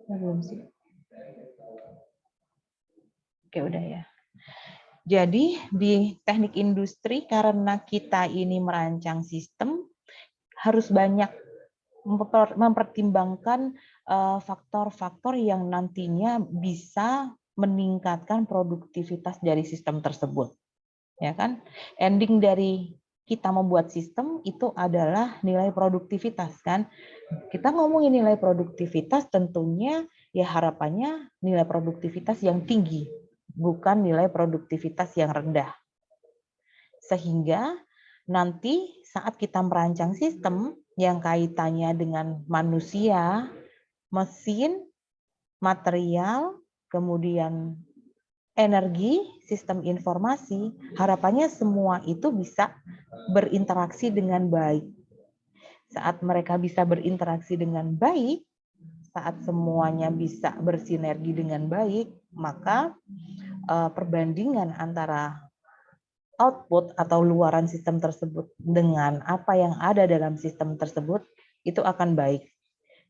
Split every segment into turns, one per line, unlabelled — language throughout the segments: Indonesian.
Belum sih. Oke, udah ya. Jadi di teknik industri karena kita ini merancang sistem harus banyak mempertimbangkan faktor-faktor yang nantinya bisa meningkatkan produktivitas dari sistem tersebut. Ya kan? Ending dari kita membuat sistem itu adalah nilai produktivitas kan. Kita ngomongin nilai produktivitas tentunya ya harapannya nilai produktivitas yang tinggi, bukan nilai produktivitas yang rendah. Sehingga nanti saat kita merancang sistem yang kaitannya dengan manusia, mesin, material, kemudian energi, sistem informasi, harapannya semua itu bisa berinteraksi dengan baik. Saat mereka bisa berinteraksi dengan baik, saat semuanya bisa bersinergi dengan baik, maka perbandingan antara output atau luaran sistem tersebut dengan apa yang ada dalam sistem tersebut itu akan baik.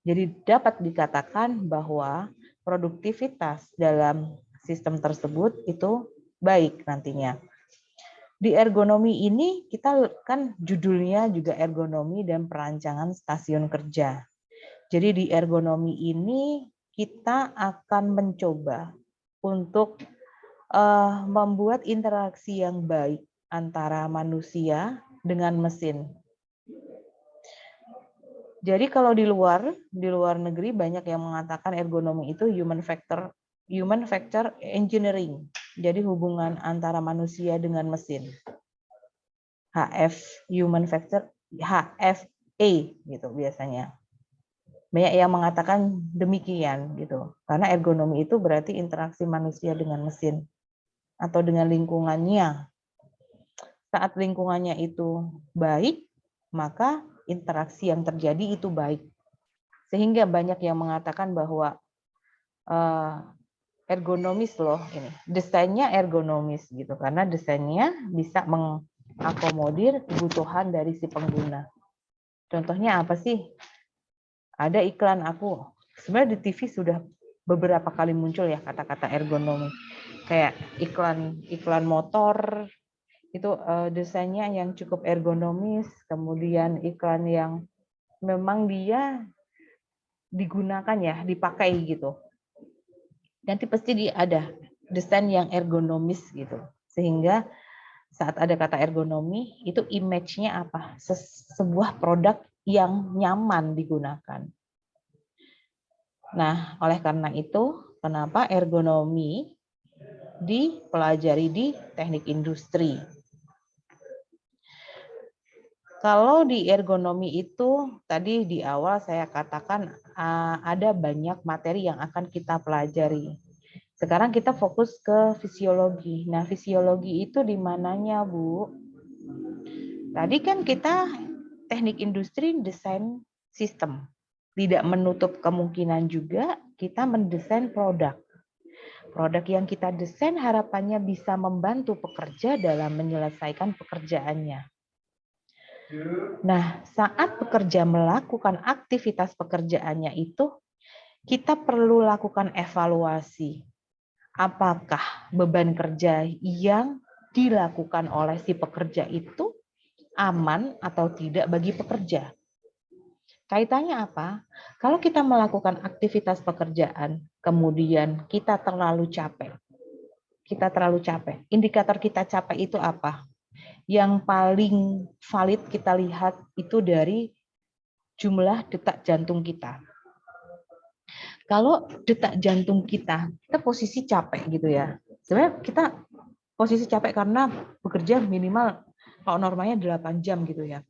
Jadi dapat dikatakan bahwa produktivitas dalam sistem tersebut itu baik nantinya. Di ergonomi ini kita kan judulnya juga ergonomi dan perancangan stasiun kerja. Jadi di ergonomi ini kita akan mencoba untuk membuat interaksi yang baik antara manusia dengan mesin. Jadi kalau di luar negeri banyak yang mengatakan ergonomi itu human factor engineering. Jadi hubungan antara manusia dengan mesin. HF human factor HFA gitu biasanya. Banyak yang mengatakan demikian gitu. Karena ergonomi itu berarti interaksi manusia dengan mesin atau dengan lingkungannya. Saat lingkungannya itu baik, maka interaksi yang terjadi itu baik. Sehingga banyak yang mengatakan bahwa ergonomis loh ini. Desainnya ergonomis gitu karena desainnya bisa mengakomodir kebutuhan dari si pengguna. Contohnya apa sih? Ada iklan aku. Sebenarnya di TV sudah beberapa kali muncul ya kata-kata ergonomi. Kayak iklan motor itu desainnya yang cukup ergonomis, kemudian iklan yang memang dia digunakan ya, dipakai gitu. Nanti pasti ada desain yang ergonomis gitu. Sehingga saat ada kata ergonomi, itu image-nya apa? Sebuah produk yang nyaman digunakan. Nah, oleh karena itu, kenapa ergonomi dipelajari di teknik industri? Kalau di ergonomi itu, tadi di awal saya katakan ada banyak materi yang akan kita pelajari. Sekarang kita fokus ke fisiologi. Nah, fisiologi itu di mananya, Bu? Tadi kan kita teknik industri desain sistem. Tidak menutup kemungkinan juga kita mendesain produk. Produk yang kita desain harapannya bisa membantu pekerja dalam menyelesaikan pekerjaannya. Nah, saat pekerja melakukan aktivitas pekerjaannya itu, kita perlu lakukan evaluasi. Apakah beban kerja yang dilakukan oleh si pekerja itu aman atau tidak bagi pekerja? Kaitannya apa? Kalau kita melakukan aktivitas pekerjaan, kemudian kita terlalu capek. Indikator kita capek itu apa? Yang paling valid kita lihat itu dari jumlah detak jantung kita. Kalau detak jantung kita posisi capek gitu ya. Sebenarnya kita posisi capek karena bekerja minimal kalau normalnya 8 jam gitu ya.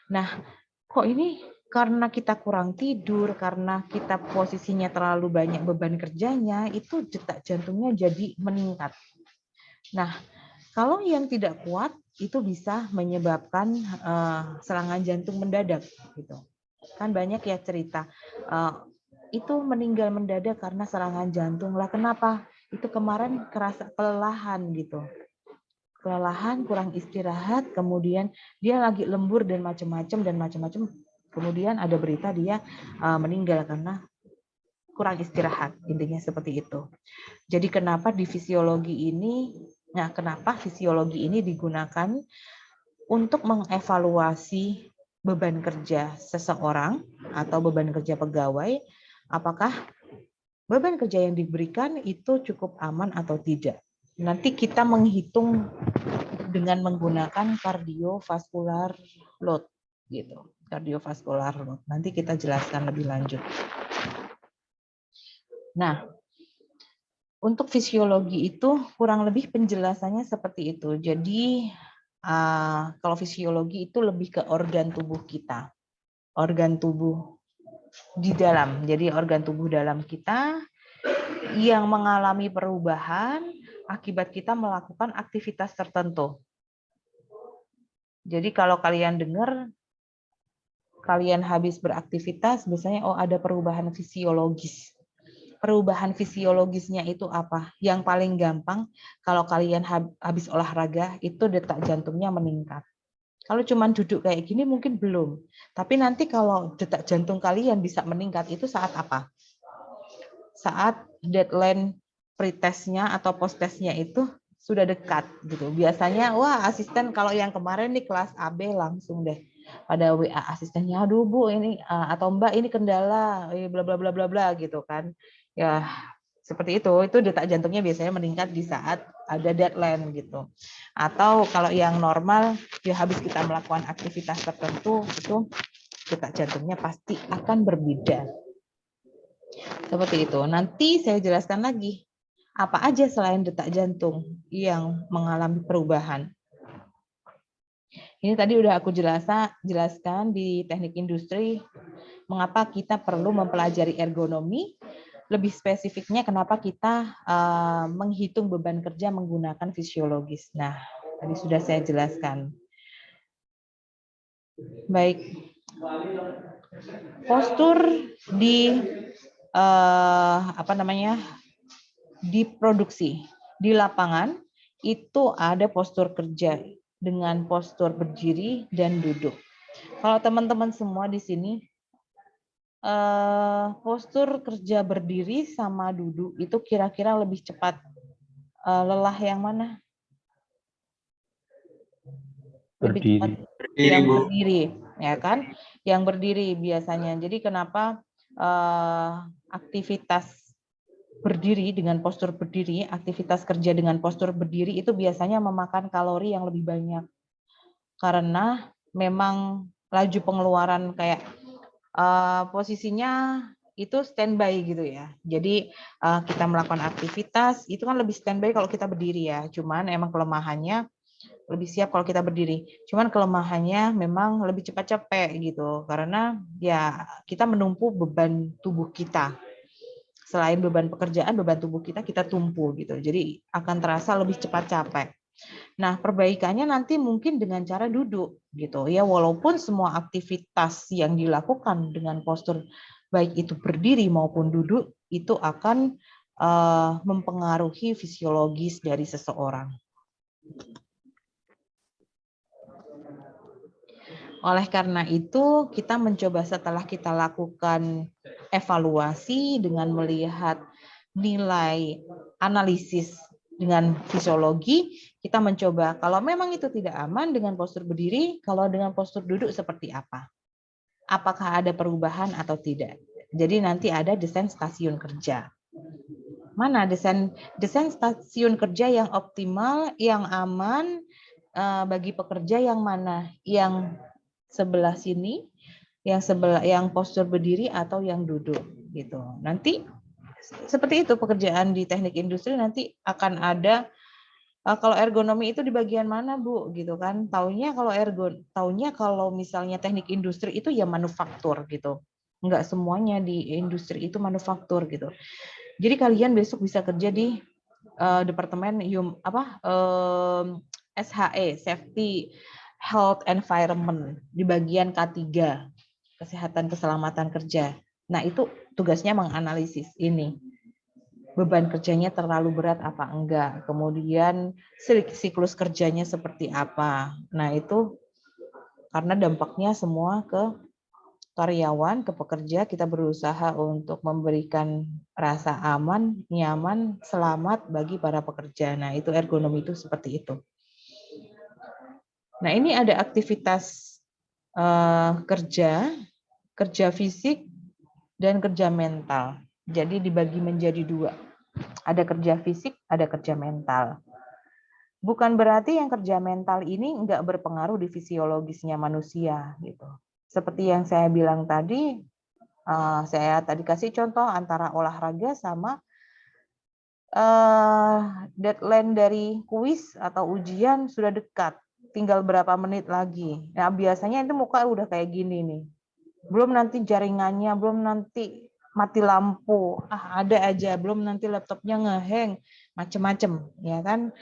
Nah, kok ini karena kita kurang tidur, karena kita posisinya terlalu banyak beban kerjanya, itu detak jantungnya jadi meningkat. Nah, kalau yang tidak kuat itu bisa menyebabkan serangan jantung mendadak gitu. Kan banyak ya cerita itu meninggal mendadak karena serangan jantung. Lah kenapa? Itu kemarin kerasa kelelahan gitu. Kelelahan, kurang istirahat, kemudian dia lagi lembur dan macam-macam. Kemudian ada berita dia meninggal karena kurang istirahat, intinya seperti itu. Jadi kenapa di fisiologi ini, kenapa fisiologi ini digunakan untuk mengevaluasi beban kerja seseorang atau beban kerja pegawai, apakah beban kerja yang diberikan itu cukup aman atau tidak. Nanti kita menghitung dengan menggunakan cardiovascular load gitu. Cardiovascular load. Nanti kita jelaskan lebih lanjut. Nah, untuk fisiologi itu kurang lebih penjelasannya seperti itu. Jadi kalau fisiologi itu lebih ke organ tubuh kita. Organ tubuh di dalam. Jadi organ tubuh dalam kita yang mengalami perubahan akibat kita melakukan aktivitas tertentu. Jadi kalau kalian dengar, kalian habis beraktivitas, biasanya ada perubahan fisiologis. Perubahan fisiologisnya itu apa? Yang paling gampang, kalau kalian habis olahraga, itu detak jantungnya meningkat. Kalau cuma duduk kayak gini mungkin belum. Tapi nanti kalau detak jantung kalian bisa meningkat, itu saat apa? Saat deadline pretestnya atau posttestnya itu sudah dekat gitu. Biasanya asisten kalau yang kemarin nih kelas AB langsung deh pada WA asistennya, aduh Bu ini atau Mbak ini kendala bla bla bla bla bla gitu kan. Ya seperti itu detak jantungnya biasanya meningkat di saat ada deadline gitu. Atau kalau yang normal ya habis kita melakukan aktivitas tertentu itu detak jantungnya pasti akan berbeda. Seperti itu. Nanti saya jelaskan lagi apa aja selain detak jantung yang mengalami perubahan. Ini tadi udah aku jelaskan di teknik industri mengapa kita perlu mempelajari ergonomi. Lebih spesifiknya kenapa kita menghitung beban kerja menggunakan fisiologis. Nah, tadi sudah saya jelaskan. Baik. Postur di di produksi, di lapangan itu ada postur kerja dengan postur berdiri dan duduk. Kalau teman-teman semua di sini postur kerja berdiri sama duduk itu kira-kira lebih cepat lelah yang mana? Lebih cepat yang berdiri, ya kan? Yang berdiri biasanya. Jadi kenapa aktivitas berdiri dengan postur berdiri, aktivitas kerja dengan postur berdiri itu biasanya memakan kalori yang lebih banyak. Karena memang laju pengeluaran kayak posisinya itu standby gitu ya. Jadi kita melakukan aktivitas itu kan lebih standby kalau kita berdiri ya. Cuman emang kelemahannya lebih siap kalau kita berdiri. Cuman kelemahannya memang lebih cepat capek gitu. Karena ya kita menumpu beban tubuh kita. Selain beban pekerjaan, beban tubuh kita tumpu gitu. Jadi akan terasa lebih cepat capek. Nah, perbaikannya nanti mungkin dengan cara duduk gitu ya. Walaupun semua aktivitas yang dilakukan dengan postur baik itu berdiri maupun duduk itu akan mempengaruhi fisiologis dari seseorang. Oleh karena itu, kita mencoba setelah kita lakukan evaluasi dengan melihat nilai analisis dengan fisiologi, kita mencoba kalau memang itu tidak aman dengan postur berdiri, kalau dengan postur duduk seperti apa? Apakah ada perubahan atau tidak? Jadi nanti ada desain stasiun kerja. Mana desain stasiun kerja yang optimal, yang aman bagi pekerja yang mana? Yang sebelah sini, yang postur berdiri atau yang duduk gitu. Nanti seperti itu pekerjaan di teknik industri nanti akan ada kalau ergonomi itu di bagian mana Bu gitu kan. Taunya kalau misalnya teknik industri itu ya manufaktur gitu. Enggak semuanya di industri itu manufaktur gitu. Jadi kalian besok bisa kerja di departemen SHE, Safety Health Environment di bagian K3, kesehatan keselamatan kerja. Nah, itu tugasnya menganalisis ini. Beban kerjanya terlalu berat apa enggak, kemudian siklus kerjanya seperti apa. Nah, itu karena dampaknya semua ke karyawan, ke pekerja, kita berusaha untuk memberikan rasa aman, nyaman, selamat bagi para pekerja. Nah, itu ergonomi itu seperti itu. Nah, ini ada aktivitas kerja fisik, dan kerja mental. Jadi dibagi menjadi dua. Ada kerja fisik, ada kerja mental. Bukan berarti yang kerja mental ini nggak berpengaruh di fisiologisnya manusia, gitu. Seperti yang saya bilang tadi, saya tadi kasih contoh antara olahraga sama deadline dari kuis atau ujian sudah dekat, tinggal berapa menit lagi. Nah, biasanya itu muka udah kayak gini nih. Belum nanti jaringannya, belum nanti mati lampu, ada aja, belum nanti laptopnya ngehang, macem-macem, ya kan?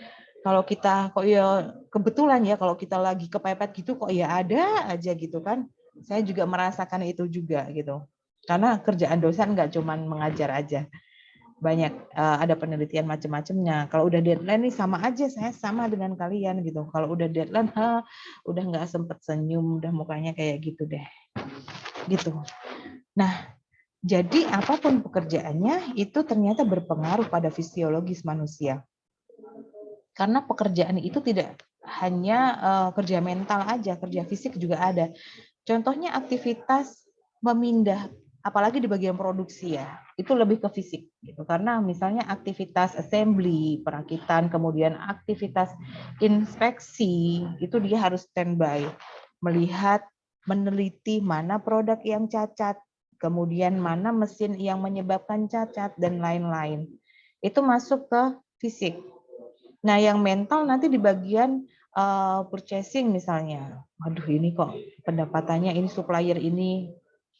Kalau kita kok ya kebetulan ya kalau kita lagi kepepet gitu kok ya ada aja gitu kan. Saya juga merasakan itu juga gitu. Karena kerjaan dosen nggak cuman mengajar aja. Banyak ada penelitian macam-macamnya. Kalau udah deadline nih sama aja, saya sama dengan kalian gitu. Kalau udah deadline, udah nggak sempet senyum, udah mukanya kayak gitu deh. Gitu. Nah, jadi apapun pekerjaannya itu ternyata berpengaruh pada fisiologis manusia. Karena pekerjaan itu tidak hanya kerja mental aja, kerja fisik juga ada. Contohnya aktivitas memindah, apalagi di bagian produksi ya, itu lebih ke fisik gitu. Karena misalnya aktivitas assembly, perakitan, kemudian aktivitas inspeksi, itu dia harus standby, melihat, meneliti mana produk yang cacat, kemudian mana mesin yang menyebabkan cacat dan lain-lain. Itu masuk ke fisik. Nah, yang mental nanti di bagian purchasing misalnya. Aduh, ini kok pendapatannya ini supplier ini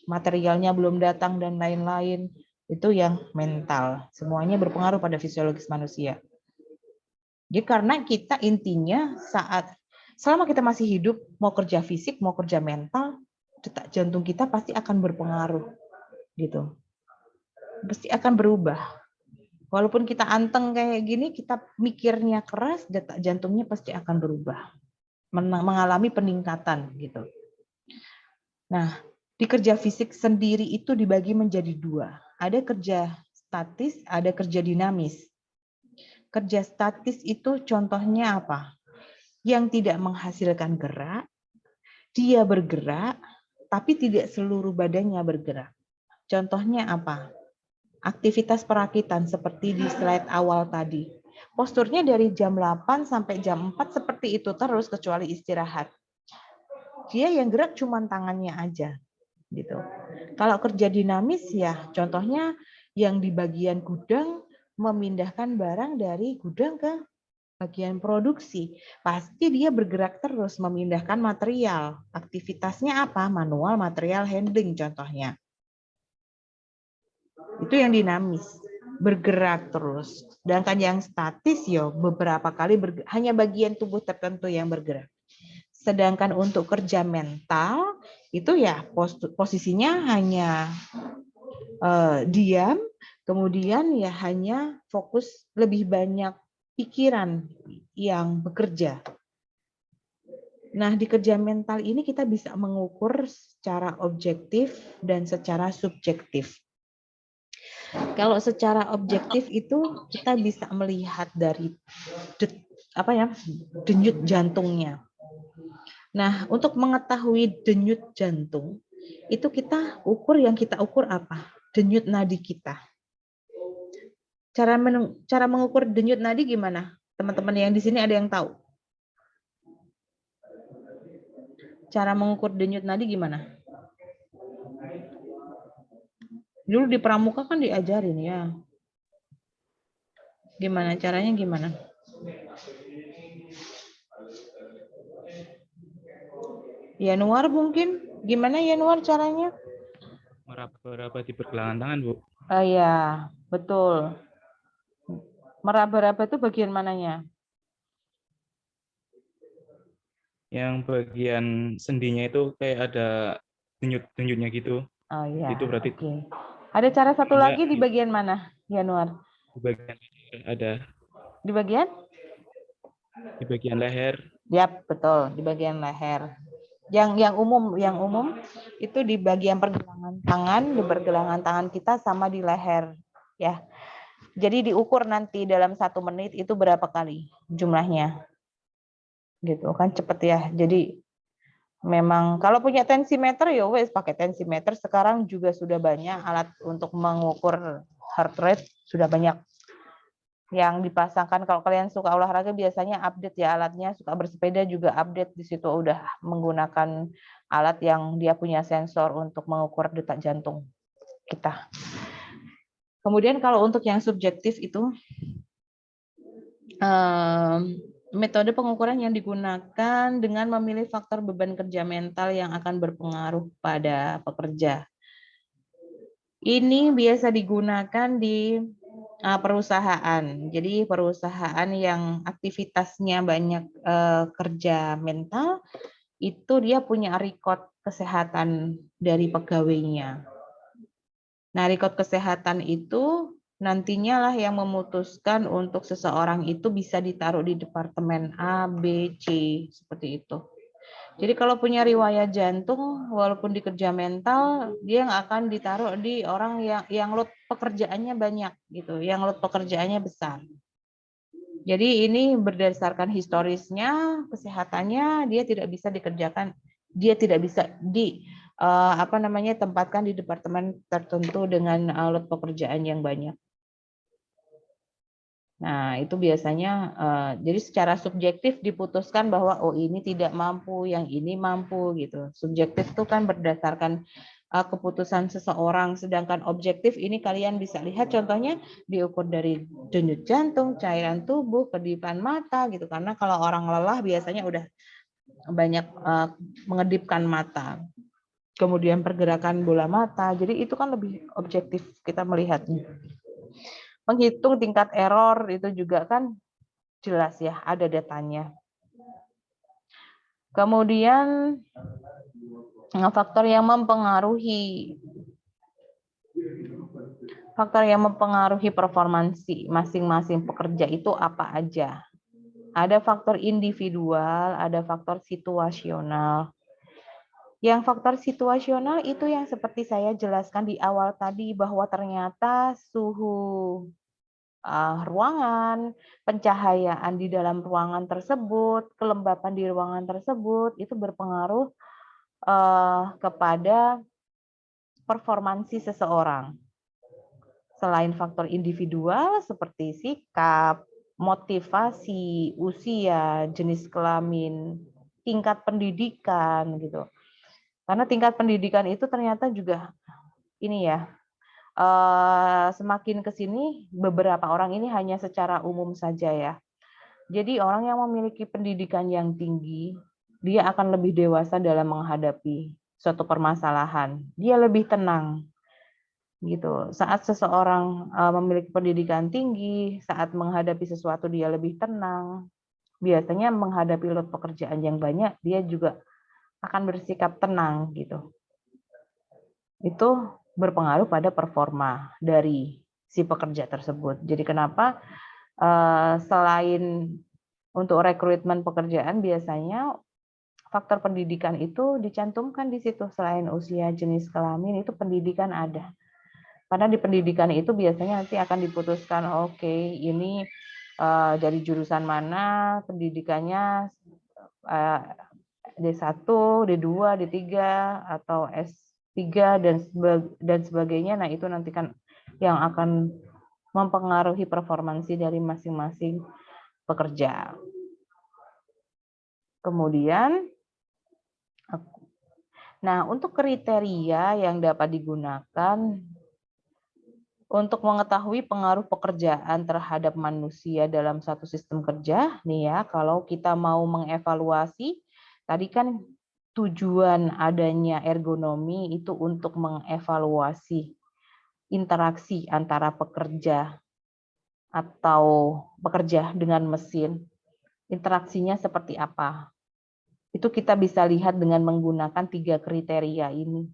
materialnya belum datang dan lain-lain. Itu yang mental. Semuanya berpengaruh pada fisiologis manusia. Jadi karena kita intinya selama kita masih hidup, mau kerja fisik, mau kerja mental, detak jantung kita pasti akan berpengaruh. Gitu. Pasti akan berubah. Walaupun kita anteng kayak gini, kita mikirnya keras, detak jantungnya pasti akan berubah, mengalami peningkatan gitu. Nah, di kerja fisik sendiri itu dibagi menjadi dua. Ada kerja statis, ada kerja dinamis. Kerja statis itu contohnya apa? Yang tidak menghasilkan gerak, dia bergerak, tapi tidak seluruh badannya bergerak. Contohnya apa? Aktivitas perakitan seperti di slide awal tadi. Posturnya dari jam 8 sampai jam 4 seperti itu terus kecuali istirahat. Dia yang gerak cuma tangannya aja gitu. Kalau kerja dinamis ya contohnya yang di bagian gudang memindahkan barang dari gudang ke bagian produksi. Pasti dia bergerak terus memindahkan material. Aktivitasnya apa? Manual material handling contohnya. Itu yang dinamis, bergerak terus. Sedangkan yang statis ya beberapa kali hanya bagian tubuh tertentu yang bergerak. Sedangkan untuk kerja mental itu ya posisinya hanya diam, kemudian ya hanya fokus, lebih banyak pikiran yang bekerja. Nah, di kerja mental ini kita bisa mengukur secara objektif dan secara subjektif. Kalau secara objektif itu kita bisa melihat dari denyut jantungnya. Nah, untuk mengetahui denyut jantung itu kita ukur apa? Denyut nadi kita. Cara mengukur denyut nadi gimana? Teman-teman yang di sini ada yang tahu? Cara mengukur denyut nadi gimana? Dulu di pramuka kan diajarin ya. Gimana caranya gimana? Yanuar mungkin? Gimana Yanuar caranya?
Meraba-raba di pergelangan tangan, Bu.
Oh ya, betul. Meraba-raba itu bagian mananya?
Yang bagian sendinya itu kayak ada denyut-denyutnya gitu.
Oh iya,
Itu berarti
oke. Ada cara satu
enggak
lagi di bagian mana, Yanuar?
di bagian ada
Di bagian?
di bagian leher.
Yap, betul, di bagian leher. Yang umum itu di bagian pergelangan tangan kita sama di leher ya. Jadi diukur nanti dalam 1 menit itu berapa kali jumlahnya. Gitu kan cepet ya. Jadi memang kalau punya tensimeter ya wes pakai tensimeter. Sekarang juga sudah banyak alat untuk mengukur heart rate, sudah banyak yang dipasangkan. Kalau kalian suka olahraga biasanya update ya alatnya, suka bersepeda juga update, di situ udah menggunakan alat yang dia punya sensor untuk mengukur detak jantung kita. Kemudian kalau untuk yang subjektif itu metode pengukuran yang digunakan dengan memilih faktor beban kerja mental yang akan berpengaruh pada pekerja. Ini biasa digunakan di perusahaan. Jadi perusahaan yang aktivitasnya banyak kerja mental, itu dia punya record kesehatan dari pegawainya. Nah, record kesehatan itu nantinya lah yang memutuskan untuk seseorang itu bisa ditaruh di departemen A, B, C, seperti itu. Jadi kalau punya riwayat jantung, walaupun di kerja mental, dia nggak akan ditaruh di orang yang load pekerjaannya banyak gitu, yang load pekerjaannya besar. Jadi ini berdasarkan historisnya, kesehatannya, dia tidak bisa dikerjakan, dia tidak bisa tempatkan di departemen tertentu dengan load pekerjaan yang banyak. Nah, itu biasanya jadi secara subjektif diputuskan bahwa oh ini tidak mampu, yang ini mampu gitu. Subjektif itu kan berdasarkan keputusan seseorang, sedangkan objektif ini kalian bisa lihat contohnya diukur dari denyut jantung, cairan tubuh, kedipan mata gitu. Karena kalau orang lelah biasanya udah banyak mengedipkan mata. Kemudian pergerakan bola mata. Jadi itu kan lebih objektif kita melihatnya. Menghitung tingkat error itu juga kan jelas ya, ada datanya. Kemudian faktor yang mempengaruhi performansi masing-masing pekerja itu apa aja? Ada faktor individual, ada faktor situasional. Yang faktor situasional itu yang seperti saya jelaskan di awal tadi, bahwa ternyata suhu ruangan, pencahayaan di dalam ruangan tersebut, kelembapan di ruangan tersebut itu berpengaruh kepada performansi seseorang. Selain faktor individual seperti sikap, motivasi, usia, jenis kelamin, tingkat pendidikan gitu. Karena tingkat pendidikan itu ternyata juga ini ya, semakin ke sini beberapa orang ini hanya secara umum saja ya. Jadi orang yang memiliki pendidikan yang tinggi, dia akan lebih dewasa dalam menghadapi suatu permasalahan. Dia lebih tenang gitu. Saat seseorang memiliki pendidikan tinggi, saat menghadapi sesuatu dia lebih tenang. Biasanya menghadapi load pekerjaan yang banyak, dia juga akan bersikap tenang gitu. Itu berpengaruh pada performa dari si pekerja tersebut. Jadi kenapa selain untuk rekrutmen pekerjaan biasanya faktor pendidikan itu dicantumkan di situ. Selain usia, jenis kelamin, itu pendidikan ada. Karena di pendidikan itu biasanya nanti akan diputuskan, oke, ini dari jurusan mana, pendidikannya D1, D2, D3, atau S3, dan sebagainya. Nah, itu nanti kan yang akan mempengaruhi performansi dari masing-masing pekerja. Kemudian, nah untuk kriteria yang dapat digunakan untuk mengetahui pengaruh pekerjaan terhadap manusia dalam satu sistem kerja, nih ya, kalau kita mau mengevaluasi, tadi kan tujuan adanya ergonomi itu untuk mengevaluasi interaksi antara pekerja atau pekerja dengan mesin. Interaksinya seperti apa? Itu kita bisa lihat dengan menggunakan 3 kriteria ini.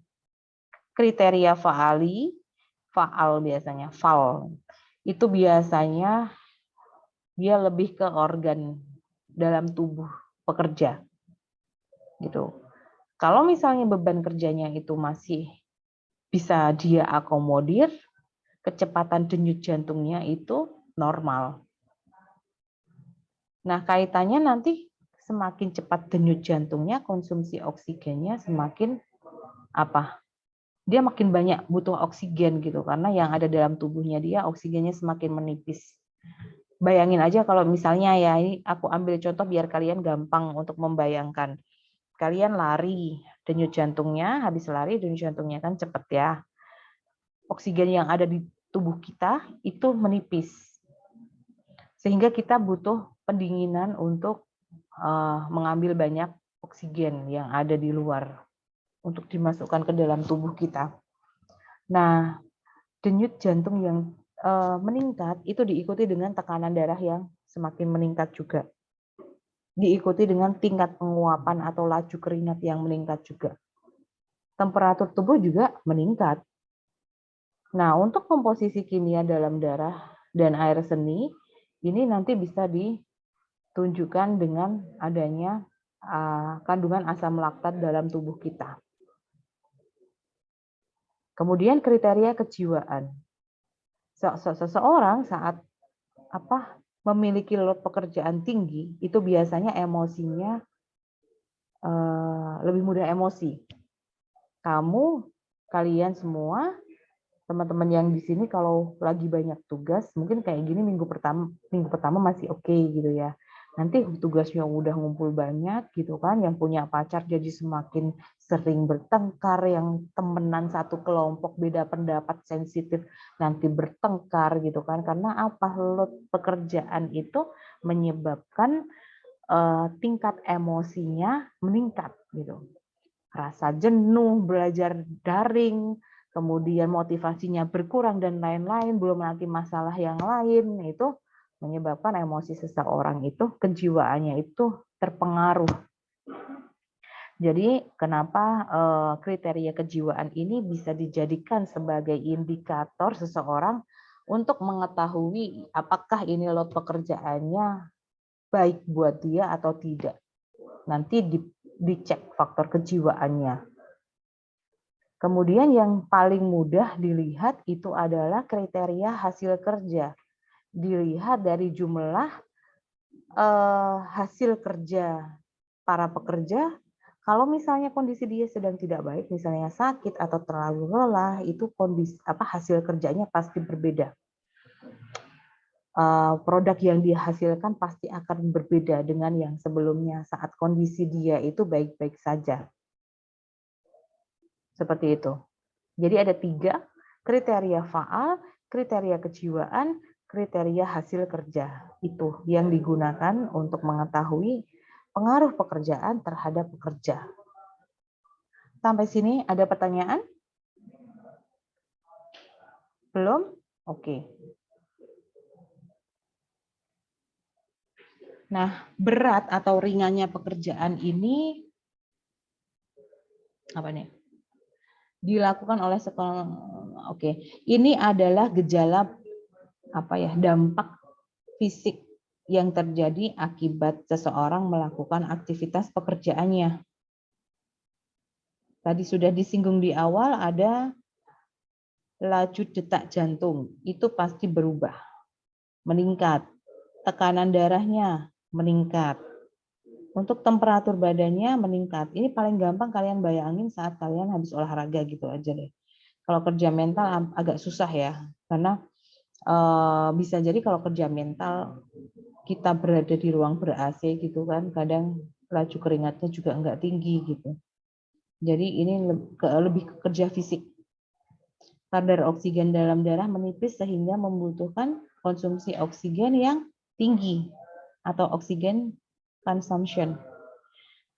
Kriteria faal biasanya, fal. Itu biasanya dia lebih ke organ dalam tubuh pekerja. Gitu. Kalau misalnya beban kerjanya itu masih bisa dia akomodir, kecepatan denyut jantungnya itu normal. Nah, kaitannya nanti semakin cepat denyut jantungnya, konsumsi oksigennya semakin apa? Dia makin banyak butuh oksigen gitu, karena yang ada dalam tubuhnya dia oksigennya semakin menipis. Bayangin aja kalau misalnya ya, ini aku ambil contoh biar kalian gampang untuk membayangkan. Kalian lari, denyut jantungnya, habis lari denyut jantungnya kan cepet ya. Oksigen yang ada di tubuh kita itu menipis. Sehingga kita butuh pendinginan untuk mengambil banyak oksigen yang ada di luar untuk dimasukkan ke dalam tubuh kita. Nah, denyut jantung yang meningkat itu diikuti dengan tekanan darah yang semakin meningkat juga. Diikuti dengan tingkat penguapan atau laju keringat yang meningkat juga. Temperatur tubuh juga meningkat. Nah, untuk komposisi kimia dalam darah dan air seni, ini nanti bisa ditunjukkan dengan adanya kandungan asam laktat dalam tubuh kita. Kemudian kriteria kejiwaan. Seseorang saat memiliki load pekerjaan tinggi, itu biasanya emosinya lebih mudah emosi. Kalian semua, teman-teman yang di sini kalau lagi banyak tugas, mungkin kayak gini minggu pertama masih oke gitu ya. Nanti tugasnya udah ngumpul banyak gitu kan, yang punya pacar jadi semakin sering bertengkar, yang temenan satu kelompok beda pendapat sensitif nanti bertengkar gitu kan, karena apa? Load pekerjaan itu menyebabkan tingkat emosinya meningkat gitu. Rasa jenuh, belajar daring, kemudian motivasinya berkurang dan lain-lain, belum nanti masalah yang lain, itu menyebabkan emosi seseorang itu, kejiwaannya itu terpengaruh. Jadi kenapa kriteria kejiwaan ini bisa dijadikan sebagai indikator seseorang untuk mengetahui apakah ini load pekerjaannya baik buat dia atau tidak. Nanti dicek faktor kejiwaannya. Kemudian yang paling mudah dilihat itu adalah kriteria hasil kerja. Dilihat dari jumlah hasil kerja para pekerja. Kalau misalnya kondisi dia sedang tidak baik, misalnya sakit atau terlalu lelah, itu kondisi hasil kerjanya pasti berbeda. Produk yang dihasilkan pasti akan berbeda dengan yang sebelumnya saat kondisi dia itu baik-baik saja. Seperti itu. Jadi ada 3 kriteria faal, kriteria kejiwaan, kriteria hasil kerja. Itu yang digunakan untuk mengetahui pengaruh pekerjaan terhadap pekerja. Sampai sini ada pertanyaan? Belum? Oke. Nah, berat atau ringannya pekerjaan ini apa nih? Dilakukan oleh sekolah. Oke. Ini adalah gejala dampak fisik yang terjadi akibat seseorang melakukan aktivitas pekerjaannya. Tadi sudah disinggung di awal, ada laju detak jantung, itu pasti berubah, meningkat. Tekanan darahnya meningkat. Untuk temperatur badannya meningkat. Ini paling gampang kalian bayangin saat kalian habis olahraga gitu aja deh. Kalau kerja mental agak susah ya, karena bisa jadi kalau kerja mental kita berada di ruang ber-AC gitu kan, kadang laju keringatnya juga enggak tinggi gitu. Jadi ini lebih ke kerja fisik. Kadar oksigen dalam darah menipis sehingga membutuhkan konsumsi oksigen yang tinggi atau oksigen consumption.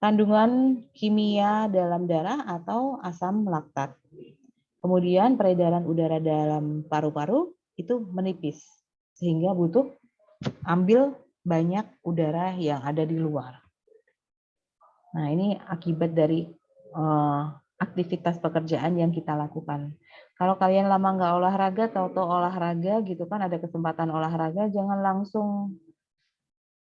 Kandungan kimia dalam darah atau asam laktat. Kemudian peredaran udara dalam paru-paru itu menipis sehingga butuh ambil banyak udara yang ada di luar. Nah, ini akibat dari aktivitas pekerjaan yang kita lakukan. Kalau kalian lama nggak olahraga, tahu-tahu olahraga gitu kan, ada kesempatan olahraga, jangan langsung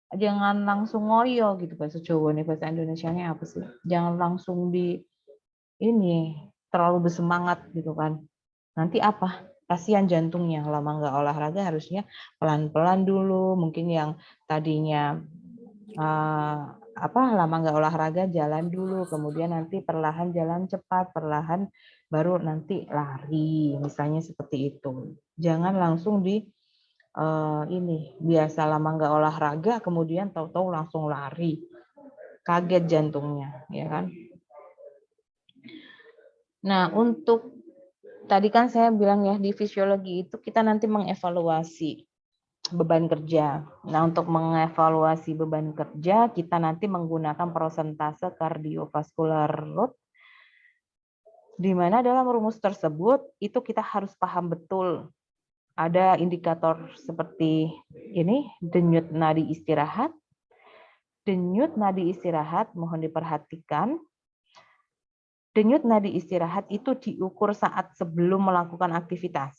Jangan langsung ngoyo gitu bahasa Jawa nih, bahasa Indonesianya apa sih? Jangan langsung di ini terlalu bersemangat gitu kan. Nanti apa? Kasihan jantungnya. Lama nggak olahraga harusnya pelan-pelan dulu. Mungkin yang tadinya lama nggak olahraga jalan dulu, kemudian nanti perlahan jalan cepat, perlahan baru nanti lari, misalnya seperti itu. Jangan langsung di ini biasa lama nggak olahraga, kemudian tahu-tahu langsung lari, kaget jantungnya, ya kan? Nah, untuk tadi kan saya bilang ya di fisiologi itu kita nanti mengevaluasi beban kerja. Nah, untuk mengevaluasi beban kerja, kita nanti menggunakan persentase kardiovaskular load, di mana dalam rumus tersebut itu kita harus paham betul. Ada indikator seperti ini, denyut nadi istirahat. Denyut nadi istirahat, mohon diperhatikan. Denyut nadi istirahat itu diukur saat sebelum melakukan aktivitas.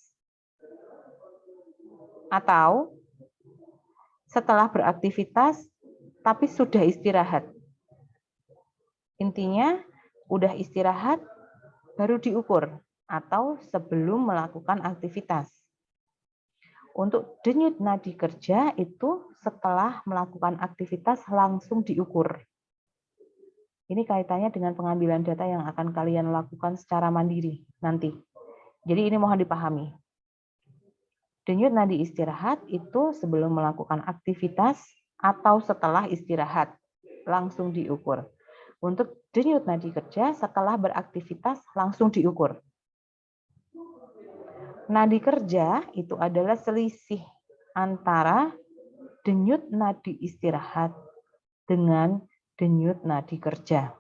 Atau setelah beraktivitas, tapi sudah istirahat. Intinya, udah istirahat, baru diukur. Atau sebelum melakukan aktivitas. Untuk denyut nadi kerja itu setelah melakukan aktivitas langsung diukur. Ini kaitannya dengan pengambilan data yang akan kalian lakukan secara mandiri nanti. Jadi ini mohon dipahami. Denyut nadi istirahat itu sebelum melakukan aktivitas atau setelah istirahat langsung diukur. Untuk denyut nadi kerja setelah beraktivitas langsung diukur. Nadi kerja itu adalah selisih antara denyut nadi istirahat dengan denyut nadi kerja.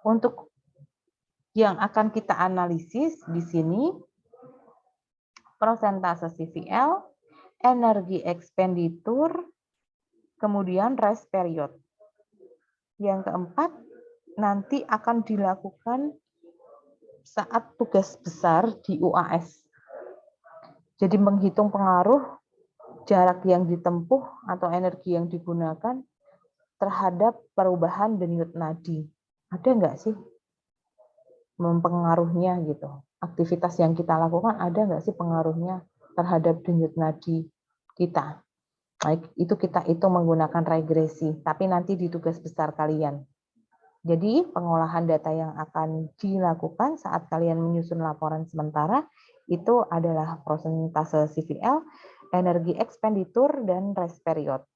Untuk yang akan kita analisis di sini, persentase CVL, energi ekspenditur, kemudian rest period. Yang keempat, nanti akan dilakukan saat tugas besar di UAS. Jadi menghitung pengaruh jarak yang ditempuh atau energi yang digunakan terhadap perubahan denyut nadi. Ada nggak sih mempengaruhnya gitu? Aktivitas yang kita lakukan ada nggak sih pengaruhnya terhadap denyut nadi kita? Baik, itu kita hitung menggunakan regresi, tapi nanti di tugas besar kalian. Jadi pengolahan data yang akan dilakukan saat kalian menyusun laporan sementara itu adalah persentase CVL, energi ekspenditur, dan rest period.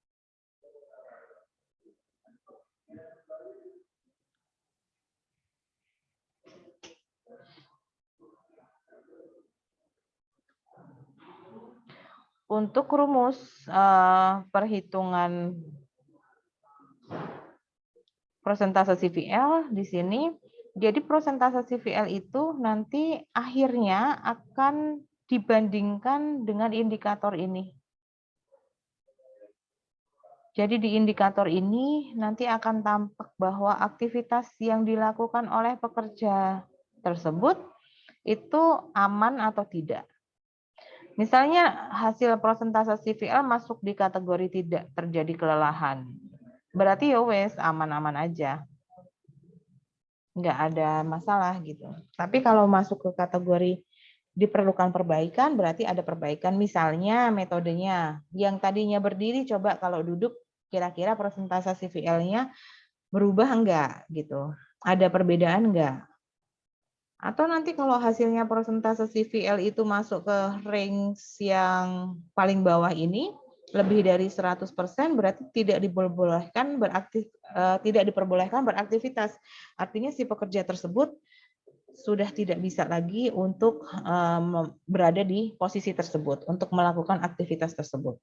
Untuk rumus perhitungan persentase CVL di sini, jadi persentase CVL itu nanti akhirnya akan dibandingkan dengan indikator ini. Jadi di indikator ini nanti akan tampak bahwa aktivitas yang dilakukan oleh pekerja tersebut itu aman atau tidak. Misalnya hasil persentase CVL masuk di kategori tidak terjadi kelelahan. Berarti ya wes aman-aman aja. Nggak ada masalah gitu. Tapi kalau masuk ke kategori diperlukan perbaikan, berarti ada perbaikan. Misalnya metodenya yang tadinya berdiri, coba kalau duduk kira-kira persentase CVL-nya berubah enggak gitu. Ada perbedaan enggak? Atau nanti kalau hasilnya persentase CVL itu masuk ke range yang paling bawah ini, lebih dari 100%, berarti tidak diperbolehkan beraktivitas. Artinya si pekerja tersebut sudah tidak bisa lagi untuk berada di posisi tersebut, untuk melakukan aktivitas tersebut.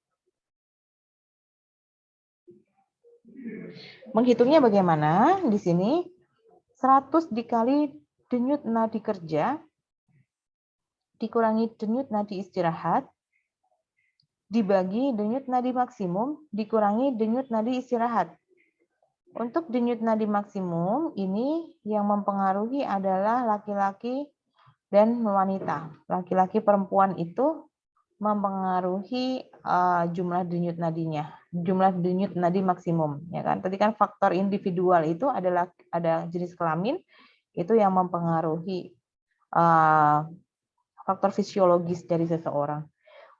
Menghitungnya bagaimana? Di sini 100 dikali denyut nadi kerja dikurangi denyut nadi istirahat dibagi denyut nadi maksimum dikurangi denyut nadi istirahat. Untuk denyut nadi maksimum ini yang mempengaruhi adalah laki-laki dan wanita. Laki-laki perempuan itu mempengaruhi jumlah denyut nadinya, jumlah denyut nadi maksimum, ya kan? Tadi kan faktor individual itu adalah ada jenis kelamin itu yang mempengaruhi faktor fisiologis dari seseorang.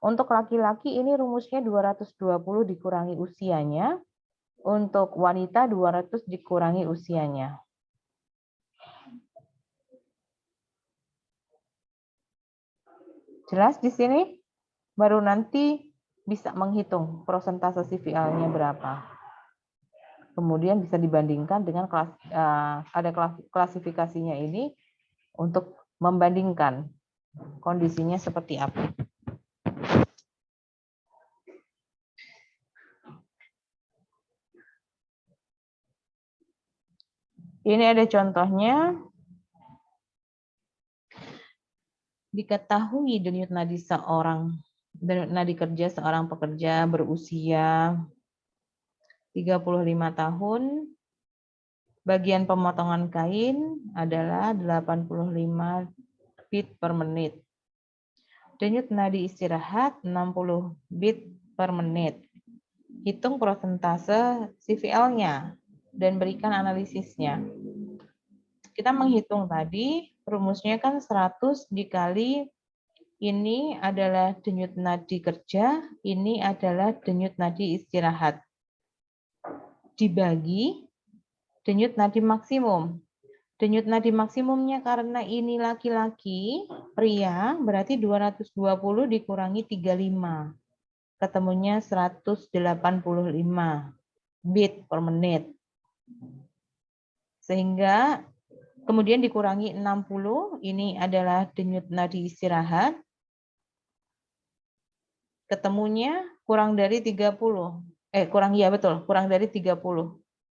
Untuk laki-laki ini rumusnya 220 dikurangi usianya, untuk wanita 200 dikurangi usianya. Jelas di sini? Baru nanti bisa menghitung persentase CVL-nya berapa. Kemudian bisa dibandingkan dengan ada klasifikasinya ini untuk membandingkan kondisinya seperti apa. Ini ada contohnya. Diketahui denyut nadi kerja seorang pekerja berusia 35 tahun, bagian pemotongan kain adalah 85 beat per menit. Denyut nadi istirahat 60 beat per menit. Hitung persentase CVL-nya dan berikan analisisnya. Kita menghitung tadi, rumusnya kan 100 dikali ini adalah denyut nadi kerja, ini adalah denyut nadi istirahat. Dibagi denyut nadi maksimum. Denyut nadi maksimumnya karena ini laki-laki, pria, berarti 220 dikurangi 35. Ketemunya 185 beat per menit. Sehingga kemudian dikurangi 60, ini adalah denyut nadi istirahat. Ketemunya kurang dari 30. Kurang dari 30.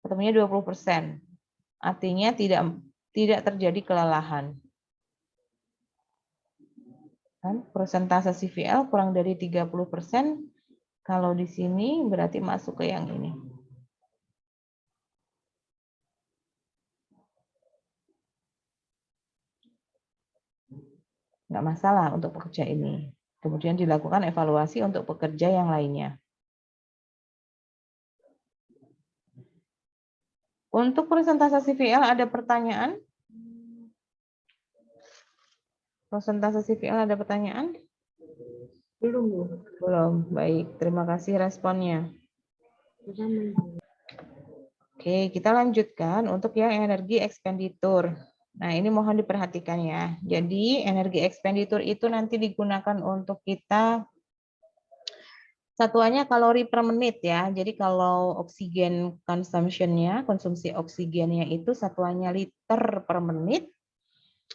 Ketemunya 20%. Artinya tidak terjadi kelelahan. Kan persentase CVL kurang dari 30%, kalau di sini berarti masuk ke yang ini. Nggak masalah untuk pekerja ini. Kemudian dilakukan evaluasi untuk pekerja yang lainnya. Untuk persentase CVL ada pertanyaan? Persentase CVL ada pertanyaan?
Belum.
Belum. Baik, terima kasih responnya. Oke, kita lanjutkan untuk yang energi ekspenditur. Nah, ini mohon diperhatikan ya. Jadi, energi ekspenditur itu nanti digunakan untuk kita satuannya kalori per menit ya. Jadi, kalau oksigen consumption-nya, konsumsi oksigennya itu satuannya liter per menit.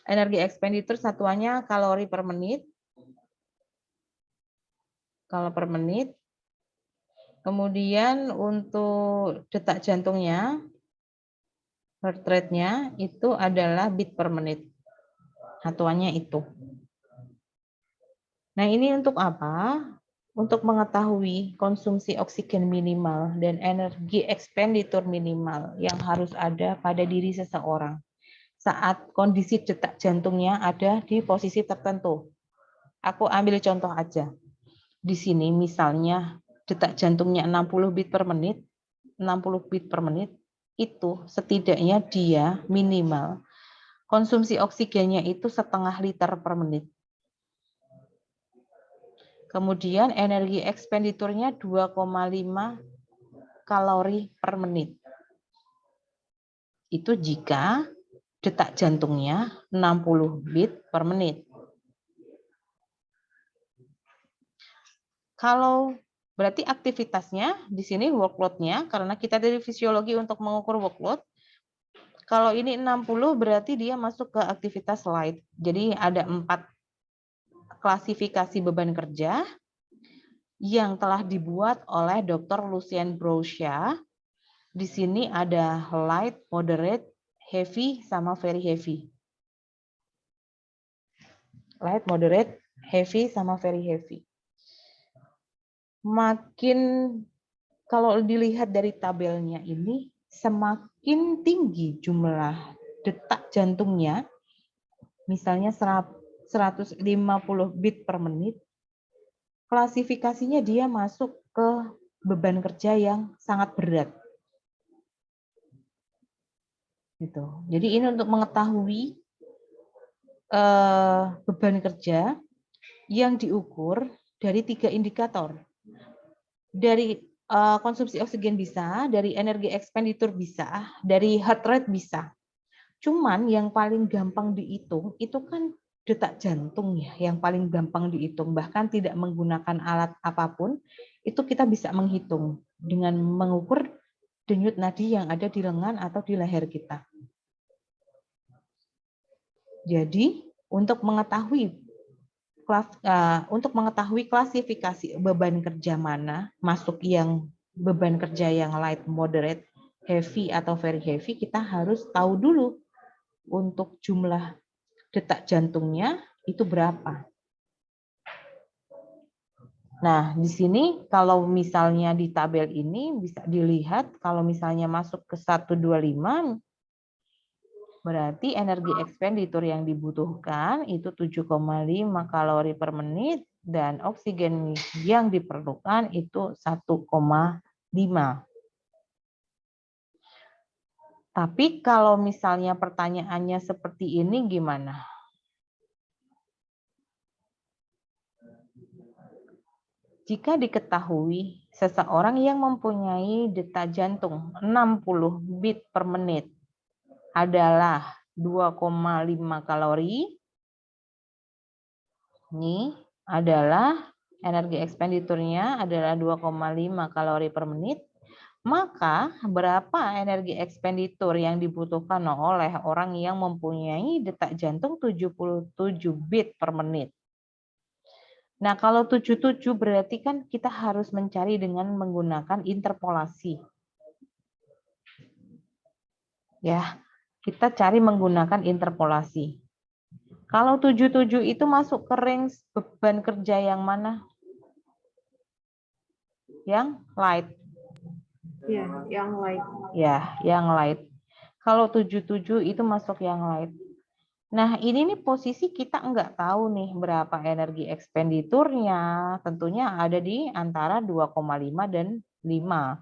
Energi ekspenditur satuannya kalori per menit. Kalau per menit. Kemudian untuk detak jantungnya, heart rate-nya itu adalah beat per menit. Satuannya itu. Nah, ini untuk apa? Untuk mengetahui konsumsi oksigen minimal dan energi ekspenditur minimal yang harus ada pada diri seseorang saat kondisi detak jantungnya ada di posisi tertentu. Aku ambil contoh aja. Di sini misalnya detak jantungnya 60 beat per menit, 60 beat per menit, itu setidaknya dia minimal konsumsi oksigennya itu setengah liter per menit. Kemudian energi ekspenditurnya 2,5 kalori per menit. Itu jika detak jantungnya 60 beat per menit. Kalau berarti aktivitasnya di sini workload-nya, karena kita dari fisiologi untuk mengukur workload, kalau ini 60 berarti dia masuk ke aktivitas light. Jadi ada 4 klasifikasi beban kerja yang telah dibuat oleh Dr. Lucien Browsha. Di sini ada light, moderate, heavy, sama very heavy. Light, moderate, heavy, sama very heavy. Makin kalau dilihat dari tabelnya ini, semakin tinggi jumlah detak jantungnya, misalnya 150 beat per menit, klasifikasinya dia masuk ke beban kerja yang sangat berat. Gitu. Jadi ini untuk mengetahui beban kerja yang diukur dari 3 indikator. Dari konsumsi oksigen bisa, dari energi ekspenditur bisa, dari heart rate bisa. Cuman yang paling gampang dihitung itu kan detak jantung ya, yang paling gampang dihitung. Bahkan tidak menggunakan alat apapun, itu kita bisa menghitung dengan mengukur denyut nadi yang ada di lengan atau di leher kita. Jadi untuk mengetahui klasifikasi beban kerja mana masuk yang beban kerja yang light, moderate, heavy atau very heavy, kita harus tahu dulu untuk jumlah detak jantungnya itu berapa. Nah, di sini kalau misalnya di tabel ini bisa dilihat kalau misalnya masuk ke 125 berarti energi ekspenditur yang dibutuhkan itu 7,5 kalori per menit dan oksigen yang diperlukan itu 1,5. Tapi kalau misalnya pertanyaannya seperti ini gimana? Jika diketahui seseorang yang mempunyai detak jantung 60 beat per menit adalah 2,5 kalori. Ini adalah energi ekspenditurnya adalah 2,5 kalori per menit. Maka berapa energi ekspenditur yang dibutuhkan oleh orang yang mempunyai detak jantung 77 beat per menit? Nah, kalau 77 berarti kan kita harus mencari dengan menggunakan interpolasi. Ya. Kita cari menggunakan interpolasi. Kalau 77 itu masuk ke range beban kerja yang mana? Yang light.
Ya, yang light.
Ya, yang light. Kalau 77 itu masuk yang light. Nah, ini nih posisi kita nggak tahu nih berapa energi ekspenditurnya. Tentunya ada di antara 2,5 dan 5.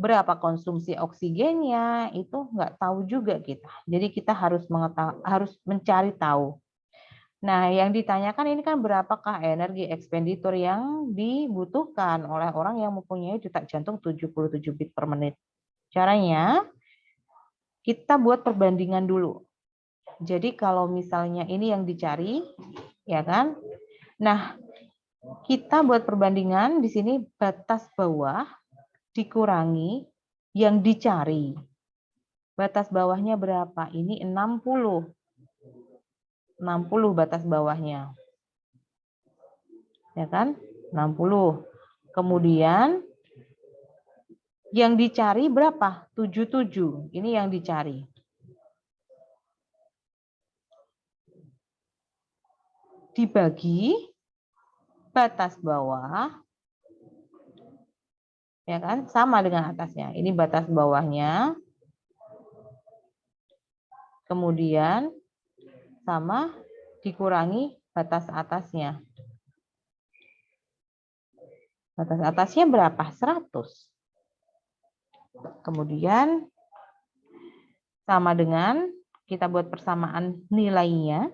Berapa konsumsi oksigennya itu nggak tahu juga kita. Jadi kita harus mencari tahu. Nah, yang ditanyakan ini kan berapakah energi ekspenditur yang dibutuhkan oleh orang yang mempunyai detak jantung 77 beat per menit. Caranya kita buat perbandingan dulu. Jadi kalau misalnya ini yang dicari, ya kan? Nah, kita buat perbandingan di sini batas bawah dikurangi yang dicari. Batas bawahnya berapa? Ini 60. 60 batas bawahnya. Ya kan? 60. Kemudian yang dicari berapa? 77. Ini yang dicari. Dibagi batas bawah, ya kan, sama dengan atasnya. Ini batas bawahnya, kemudian sama dikurangi batas atasnya. Batas atasnya berapa? 100. Kemudian sama dengan kita buat persamaan nilainya.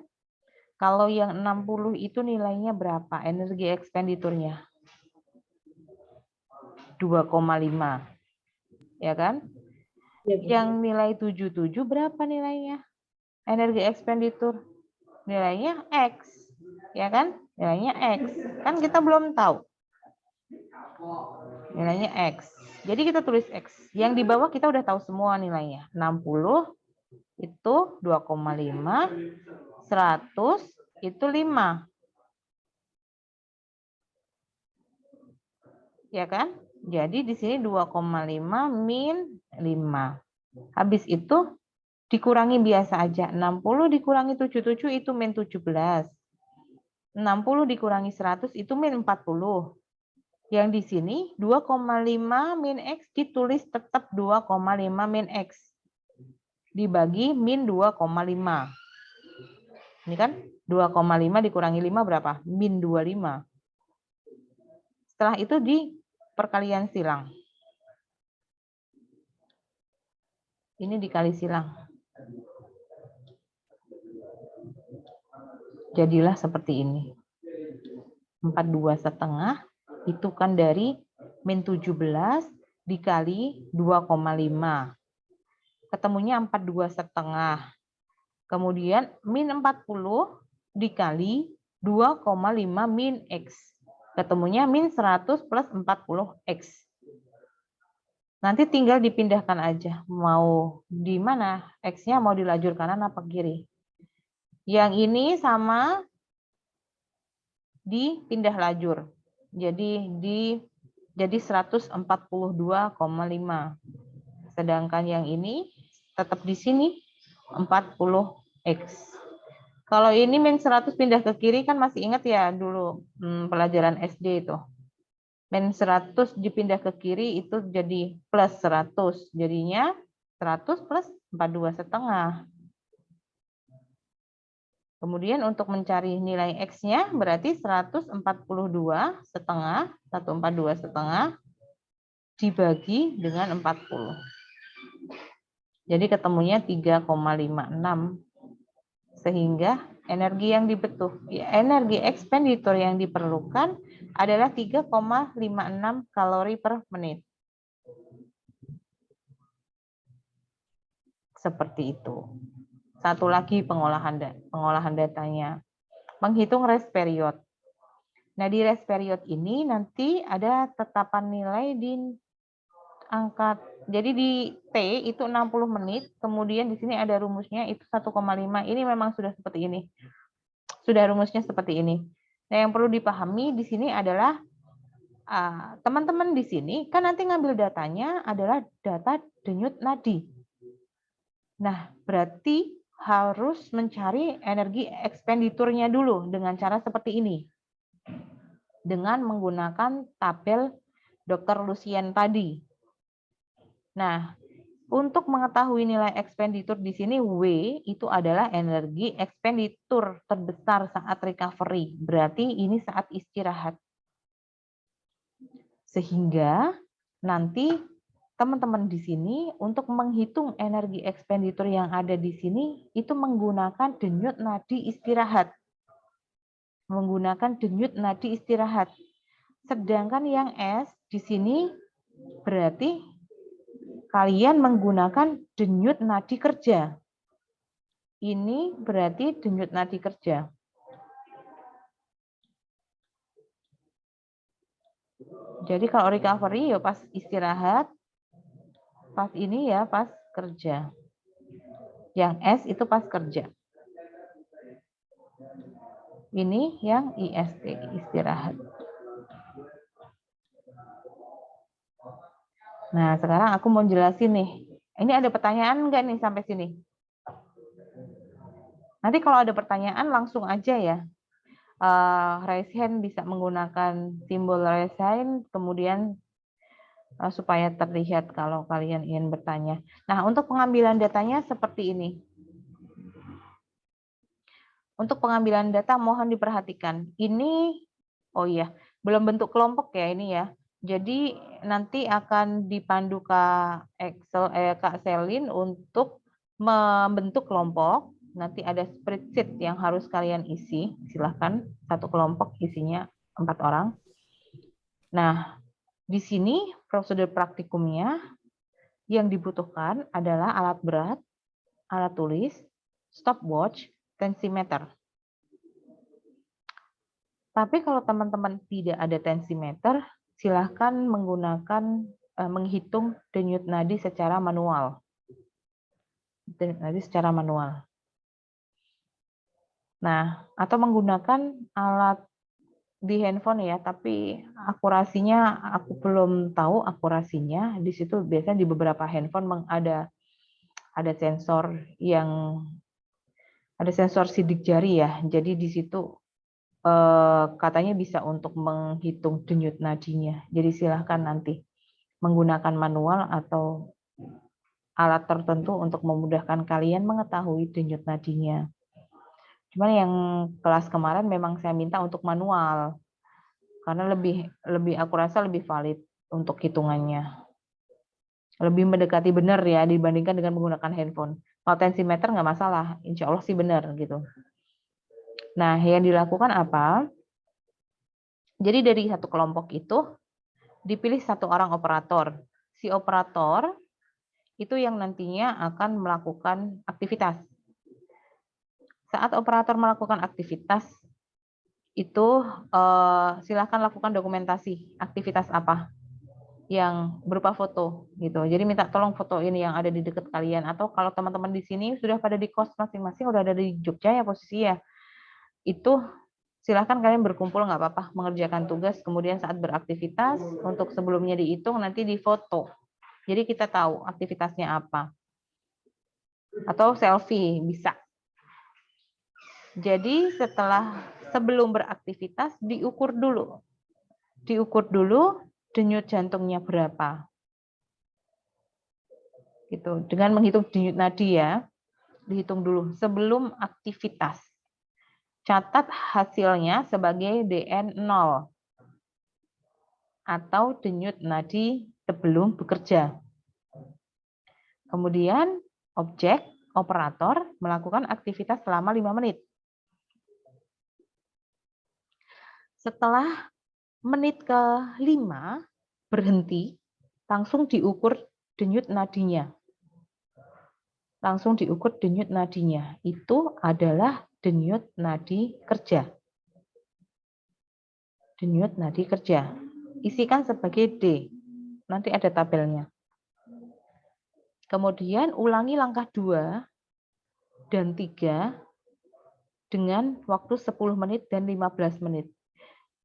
Kalau yang 60 itu nilainya berapa? Energi ekspenditurnya 2,5. Ya kan? Yang nilai 77 berapa nilainya? Energi ekspenditur. Nilainya X. Ya kan? Nilainya X. Kan kita belum tahu. Nilainya X. Jadi kita tulis X. Yang di bawah kita udah tahu semua nilainya. 60 itu 2,5. 100 itu 5. Ya kan? Jadi di sini 2,5 min 5. Habis itu dikurangi biasa aja. 60 dikurangi 77 itu min 17. 60 dikurangi 100 itu min 40. Yang di sini 2,5 min X ditulis tetap 2,5 min X. Dibagi min 2,5. Ini kan 2,5 dikurangi 5 berapa? Min 25. Setelah itu di perkalian silang. Ini dikali silang. Jadilah seperti ini. 42,5 itu kan dari min 17 dikali 2,5. Ketemunya 42,5. Kemudian min 40 dikali 2,5 min X. Ketemunya min 100 plus 40X. Nanti tinggal dipindahkan aja. Mau di mana? X-nya mau di lajur kanan apa kiri? Yang ini sama dipindah lajur. Jadi 142,5. Sedangkan yang ini tetap di sini 40X. Kalau ini min 100 pindah ke kiri kan masih ingat ya dulu pelajaran SD itu. Min 100 dipindah ke kiri itu jadi plus 100. Jadinya 100 plus 42,5. Kemudian untuk mencari nilai X-nya berarti 142,5, 142,5 dibagi dengan 40. Jadi ketemunya 3,56. Sehingga energi yang energi ekspenditur yang diperlukan adalah 3,56 kalori per menit. Seperti itu. Satu lagi pengolahan datanya. Menghitung rest period. Nah, di rest period ini nanti ada tetapan nilai di angka. Jadi di T itu 60 menit, kemudian di sini ada rumusnya itu 1,5. Ini memang sudah seperti ini. Sudah rumusnya seperti ini. Nah, yang perlu dipahami di sini adalah teman-teman di sini kan nanti ngambil datanya adalah data denyut nadi. Nah, berarti harus mencari energi ekspenditurnya dulu dengan cara seperti ini. Dengan menggunakan tabel Dr. Lucien tadi. Nah, untuk mengetahui nilai ekspenditur di sini W itu adalah energi ekspenditur terbesar saat recovery. Berarti ini saat istirahat. Sehingga nanti teman-teman di sini untuk menghitung energi ekspenditur yang ada di sini itu menggunakan denyut nadi istirahat. Menggunakan denyut nadi istirahat. Sedangkan yang S di sini berarti kalian menggunakan denyut nadi kerja. Ini berarti denyut nadi kerja. Jadi kalau recovery ya pas istirahat, pas ini ya pas kerja. Yang S itu pas kerja. Ini yang IST, istirahat. Nah, sekarang aku mau jelasin nih. Ini ada pertanyaan enggak nih sampai sini? Nanti kalau ada pertanyaan langsung aja ya. Raise hand bisa menggunakan simbol raise hand, kemudian supaya terlihat kalau kalian ingin bertanya. Nah, untuk pengambilan datanya seperti ini. Untuk pengambilan data mohon diperhatikan. Ini, oh iya, belum bentuk kelompok ya ini ya. Jadi nanti akan dipandu Kak Selin untuk membentuk kelompok. Nanti ada spreadsheet yang harus kalian isi. Silahkan, satu kelompok isinya 4 orang. Nah, di sini prosedur praktikumnya yang dibutuhkan adalah alat berat, alat tulis, stopwatch, tensimeter. Tapi kalau teman-teman tidak ada tensimeter, silahkan menghitung denyut nadi secara manual. Denyut nadi secara manual. Nah, atau menggunakan alat di handphone ya, tapi akurasinya aku belum tahu akurasinya. Di situ biasanya di beberapa handphone ada sensor ada sensor sidik jari ya. Jadi di situ katanya bisa untuk menghitung denyut nadinya. Jadi silahkan nanti menggunakan manual atau alat tertentu untuk memudahkan kalian mengetahui denyut nadinya. Cuman yang kelas kemarin memang saya minta untuk manual. Karena lebih aku rasa lebih valid untuk hitungannya. Lebih mendekati benar ya dibandingkan dengan menggunakan handphone. Kalau tensimeter nggak masalah, insya Allah sih benar gitu. Nah, yang dilakukan apa? Jadi dari satu kelompok itu dipilih satu orang operator. Si operator itu yang nantinya akan melakukan aktivitas. Saat operator melakukan aktivitas, itu silakan lakukan dokumentasi aktivitas apa yang berupa foto gitu. Jadi minta tolong foto ini yang ada di dekat kalian, atau kalau teman-teman di sini sudah pada di kos masing-masing, udah ada di Jogja ya posisi ya, itu silahkan kalian berkumpul nggak apa-apa mengerjakan tugas, kemudian saat beraktivitas untuk sebelumnya dihitung nanti difoto. Jadi kita tahu aktivitasnya apa. Atau selfie bisa. Jadi sebelum beraktivitas diukur dulu. Diukur dulu denyut jantungnya berapa. Gitu. Dengan menghitung denyut nadi ya, dihitung dulu sebelum aktivitas. Catat hasilnya sebagai DN 0 atau denyut nadi sebelum bekerja. Kemudian operator melakukan aktivitas selama 5 menit. Setelah menit ke-5 berhenti, langsung diukur denyut nadinya. Langsung diukur denyut nadinya. Itu adalah denyut nadi kerja. Denyut nadi kerja. Isikan sebagai D. Nanti ada tabelnya. Kemudian ulangi langkah 2 dan 3 dengan waktu 10 menit dan 15 menit.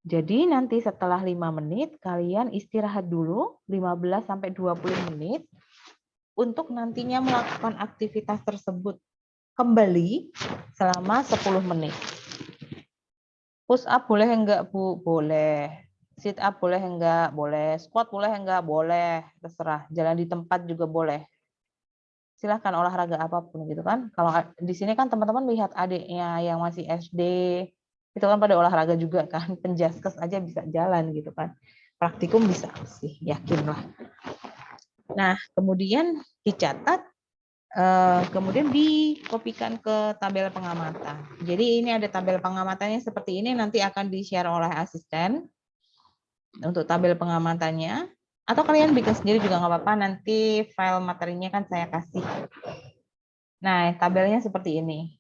Jadi nanti setelah 5 menit kalian istirahat dulu 15-20 menit untuk nantinya melakukan aktivitas tersebut kembali selama 10 menit. Push up boleh enggak, Bu? Boleh. Sit up boleh enggak? Boleh. Squat boleh enggak? Boleh. Terserah. Jalan di tempat juga boleh. Silahkan olahraga apapun gitu kan. Kalau di sini kan teman-teman lihat adiknya yang masih SD, itu kan pada olahraga juga kan, penjaskes aja bisa jalan gitu kan, praktikum bisa sih, yakinlah. Nah kemudian dicatat, kemudian dikopikan ke tabel pengamatan. Jadi ini ada tabel pengamatannya seperti ini, nanti akan di-share oleh asisten untuk tabel pengamatannya, atau kalian bikin sendiri juga nggak apa-apa, nanti file materinya kan saya kasih. Nah tabelnya seperti ini.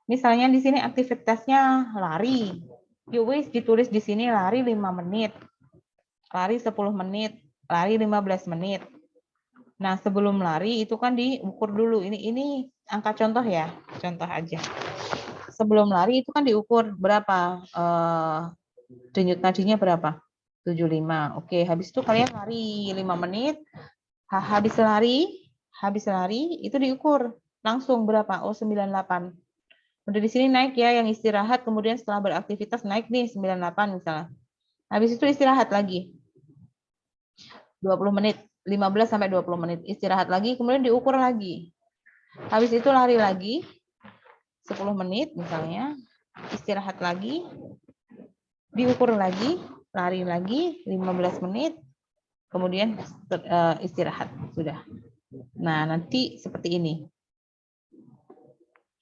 Misalnya di sini aktivitasnya lari. Yowis ditulis di sini lari 5 menit. Lari 10 menit, lari 15 menit. Nah, sebelum lari itu kan diukur dulu. Ini angka contoh ya, contoh aja. Sebelum lari itu kan diukur berapa? Denyut nadinya berapa? 75. Oke, habis itu kalian lari 5 menit. Habis lari itu diukur langsung berapa? Oh, 98. Udah di sini naik ya, yang istirahat, kemudian setelah beraktivitas naik nih 98 misalnya. Habis itu istirahat lagi. 20 menit, 15-20 menit. Istirahat lagi, kemudian diukur lagi. Habis itu lari lagi, 10 menit misalnya. Istirahat lagi, diukur lagi, lari lagi, 15 menit. Kemudian istirahat, sudah. Nah, nanti seperti ini.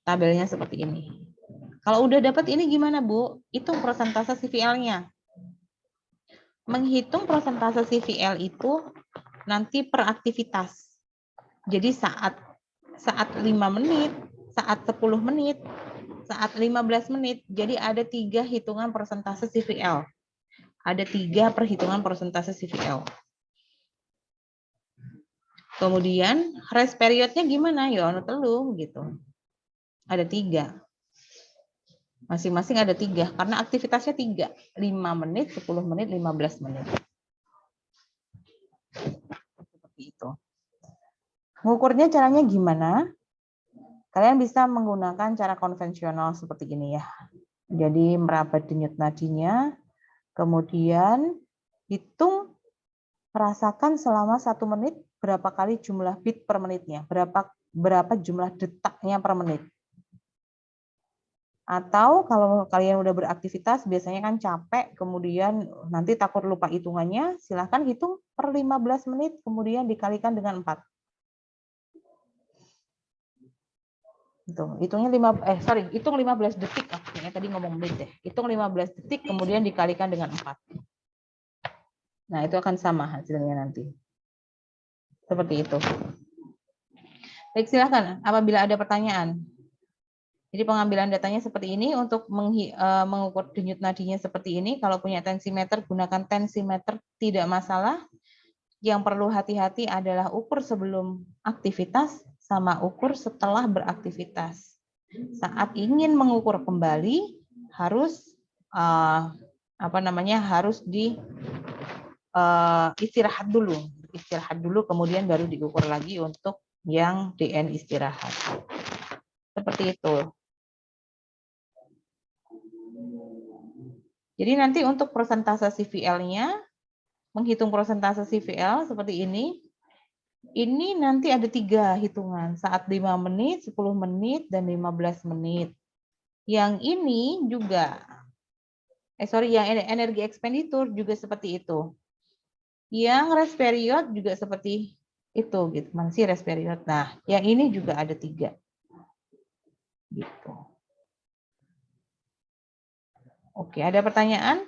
Tabelnya seperti ini. Kalau udah dapat ini gimana, Bu? Hitung persentase CVL-nya. Menghitung persentase CVL itu nanti per aktivitas. Jadi saat 5 menit, saat 10 menit, saat 15 menit, jadi ada 3 hitungan persentase CVL. Ada 3 perhitungan persentase CVL. Kemudian rest periodnya gimana? Ya ono telu gitu. Ada 3. Masing-masing ada 3 karena aktivitasnya 3. 5 menit, 10 menit, 15 menit. Seperti itu. Mengukurnya caranya gimana? Kalian bisa menggunakan cara konvensional seperti ini ya. Jadi meraba denyut nadinya, kemudian hitung, rasakan selama 1 menit berapa kali jumlah beat per menitnya, berapa jumlah detaknya per menit. Atau kalau kalian udah beraktivitas, biasanya kan capek, kemudian nanti takut lupa hitungannya, silahkan hitung per 15 menit, kemudian dikalikan dengan 4. Hitungnya hitung 15 detik. Kayaknya tadi ngomong menit deh. Hitung 15 detik, kemudian dikalikan dengan 4. Nah, itu akan sama hasilnya nanti. Seperti itu. Baik, silahkan apabila ada pertanyaan. Jadi pengambilan datanya seperti ini untuk mengukur denyut nadinya seperti ini. Kalau punya tensimeter, gunakan tensimeter, tidak masalah. Yang perlu hati-hati adalah ukur sebelum aktivitas sama ukur setelah beraktivitas. Saat ingin mengukur kembali harus harus di istirahat dulu, kemudian baru diukur lagi untuk yang DN istirahat. Seperti itu. Jadi nanti untuk persentase CVL-nya, menghitung persentase CVL seperti ini. Ini nanti ada 3 hitungan, saat 5 menit, 10 menit, dan 15 menit. Yang ini juga, yang energi ekspenditur juga seperti itu. Yang rest period juga seperti itu, gitu. Masih rest period. Nah, yang ini juga ada 3. Gitu. Oke, ada pertanyaan?